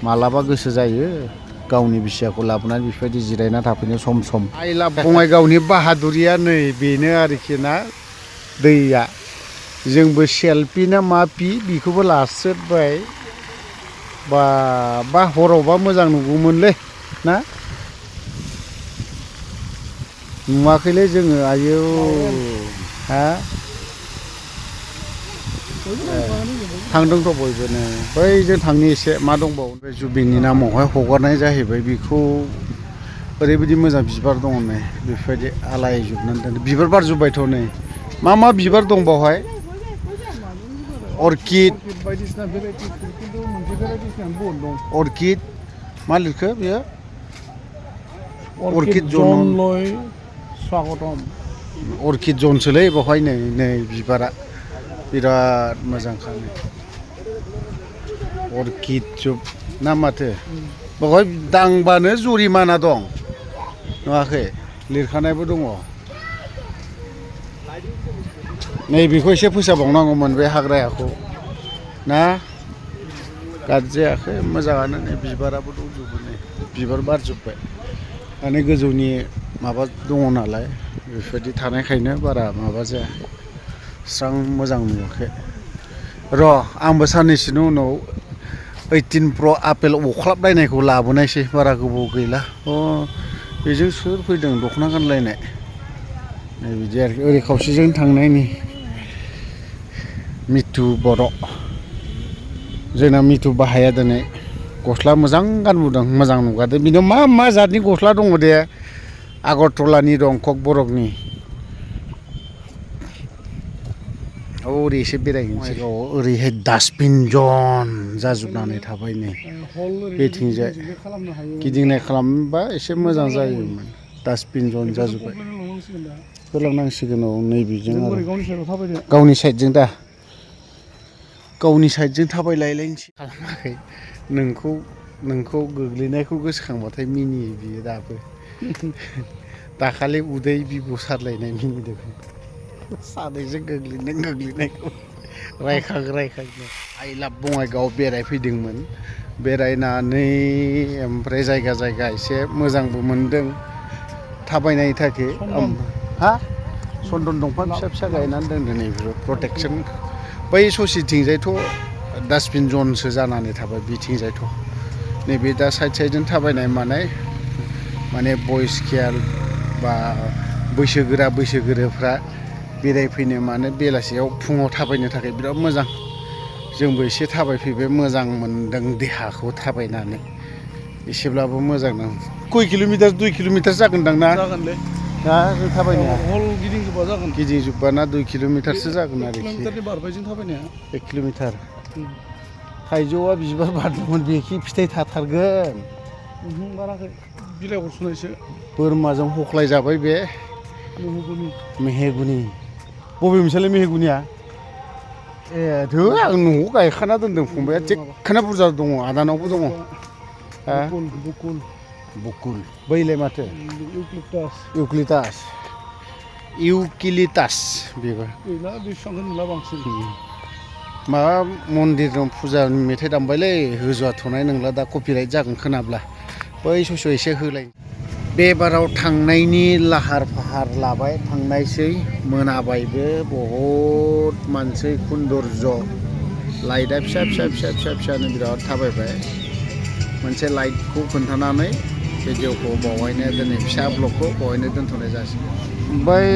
मालाबा गोसो जायो गावनि बिसियाखौ लाबोनानै बेफोरबायदि जिरायना थाफैनो सम सम आइ लाभ बङाइगावनि बाहादुरिया नै बेनो आरोखि ना दैया जोंबो सेल्फि ना मा पि बेखौबो लास्रोबाय बा हरावबा मोजां नुगौमोनलै ना नुवाखैलै जोङो आयौ हा थांदोंथ' बयबो नै बैजों थांनि एसे मा दंबावो बे जुबिननि नामावहाय हगारनाय जाहैबाय बेखौ ओरैबायदि मोजां बिबार दङ नै बेफोरबायदि आलायजोबनानै दोनदों बिबार बारजोब्बायथ' नै मा बिबार दं बावहाय अर्किड बायदिसिना भेराइटि खिन्थु मोनसे भेराइटिसआनो बहुत दं अर्किड मा लिरखो बेयो अर्किड जनलय स्वागतम अर्किड जनसोलै बावहाय नै बिबारा बिराद मोजांखा अर्किड जुब ना माथो बावहाय दांबानो जुरिमाना दं नुवाखै लिरखानायबो दङ नैबेखौ एसे फोसाबावनांगौमोन बे हाग्रायाखौ ना गाज्रि जायाखै मोजाङानो नै बिबाराबो दंजोबो नै बिबार बारजोब्बाय माने गोजौनि माबा दङ नालाय बेफोरबायदि थानायखायनो बारा माबा जायाखै स्रां मोजां नुवाखै र' आंबो साननैसोनि उनाव 18 Pro आपेल अख्लाबलायनायखौ लाबोनायसै बारा गोबाव गैला बेजों सोर फैदों दख'ना गानलायनाय नै बिदि आरोखि ओरै खावसेजों थांनायनि मिथु बर' जोंना मिथु बाहाया दिनै गस्ला मोजां गानबोदों मोजां नुगारदों बिनाव मा जातनि गस्ला दङ दे आगरतलानि दं ककबरकनि ओरै एसे बेरायहैनोसै ओरैहाय डास्टबिन जन जाजोबनानै थाबाय नै बेथिंजाय गिदिंनाय खालामबा एसे मोजां जायोमोन डास्टबिन जन जाजोब्बाय होलांनांसिगोन नैबेजों आरो गावनि साइडजों दा गावनि साइडजों थाबायलायलायनोसै खालामाखै नोंखौ गोग्लैनायखौ गोसोखांबाथाय मिनियो बियो दाबो दाखालि उदै बिबु सारलायनाय मिनिदों सानैजों गोग्लैनायखौ रायखांनो आइ लाभ बङाइगाव बेरायफैदोंमोन बेरायनानै ओमफ्राय जायगा एसे मोजांबो मोनदों थाबायनायनि थाखाय हा चन्दन दंफां फिसा गायनानै दोनदों नैबे प्रटेकसन बै ससेथिंजायथ' डास्टबिन जनसो जानानै थाबाय बिथिंजायथ' नैबे दा साइडजों थाबायनाय माने बयस केयार बा बैसोगोराफ्रा बेरायफैनो मानो बेलासियाव फुङाव थाबायनो थाखाय बिराद मोजां जोंबो एसे थाबायफैबाय मोजां मोनदों देहाखौ थाबायनानै एसेब्लाबो मोजां नां खय किल'मिटार 2 किल'मिटार जागोनदां ना जागोनलै दा जों थाबायनाया हल गिदिंजोबा जागोन गिदिंजोबबा ना 2 किल'मिटारसो जागोन आरोखि किल'मिटारनि बारबाय जों थाबायनाया 1 किल'मिटार थाइजौआ बिबार बारदोंमोन बेखि फिथाइ थाथारगोन बाराखै बिलाइ हरसुनायसो बोरमाजों हख्लाय जाबाय बे मेहेगुनि बबे मोनसेलाय मेहेगुनिया ए धो आं न'आव गायखाना दोनदों फंबाया जेखखाना बुरजा दङ आदानावबो दङ बुकुल बैलाय माथो इउकिलिटास बेबो गैला बेसेबां नुला बांसिन माबा मन्दिर दं फुजानि मेथाइ दामबायलै होजाथ'नाय नंला दा कपिराइट जागोन खोनाब्ला बै ससेयाव एसे होलाय बे बाराव थांनायनि लाहार फाहार लाबाय थांनायसै मोनाबायबो बहुद मानसि खुन्दुरज' लाइटआ फिसानो बिराद थाबायबाय मोनसे लाइटखौ खोन्थानानै भिडिअखौ बावहायनो दिनै फिसा ब्लगखौ बावहायनो दोनथ'नाय जासिगोन बै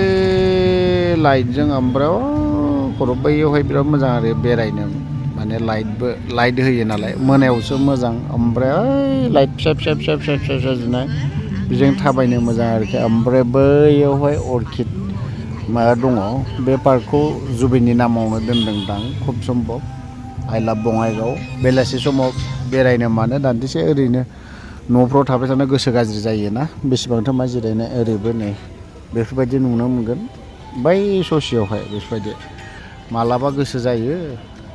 लाइटजों ओमफ्राय बैयावहाय बिराद मोजां आरो बेरायनो माने लाइट होयो नालाय मोनायावसो मोजां ओमफ्राय लाइट फिसा जोनाय बेजों थाबायनो मोजां आरोखि ओमफ्राय बैयावहाय अर्किड माबा दङ बे पार्कखौ जुबिननि नामावनो दोनदोंदां खुब सम्भब आइ लाभ बङाइगाव बेलासि समाव बेरायनो मानो दान्दिसे ओरैनो न'फ्राव थाबाय थानो गोसो गाज्रि जायोना बेसेबांथो मा जिरायनाय ओरैबो नै बेफोरबायदि नुनो मोनगोन बै ससेयावहाय बेफोरबायदि मालाबा गोसो जायो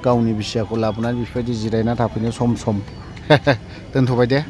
गावनि बिसियाखौ लाबोनानै बेफोरबायदि जिरायना थाफैनो सम दोनथ'बाय दे।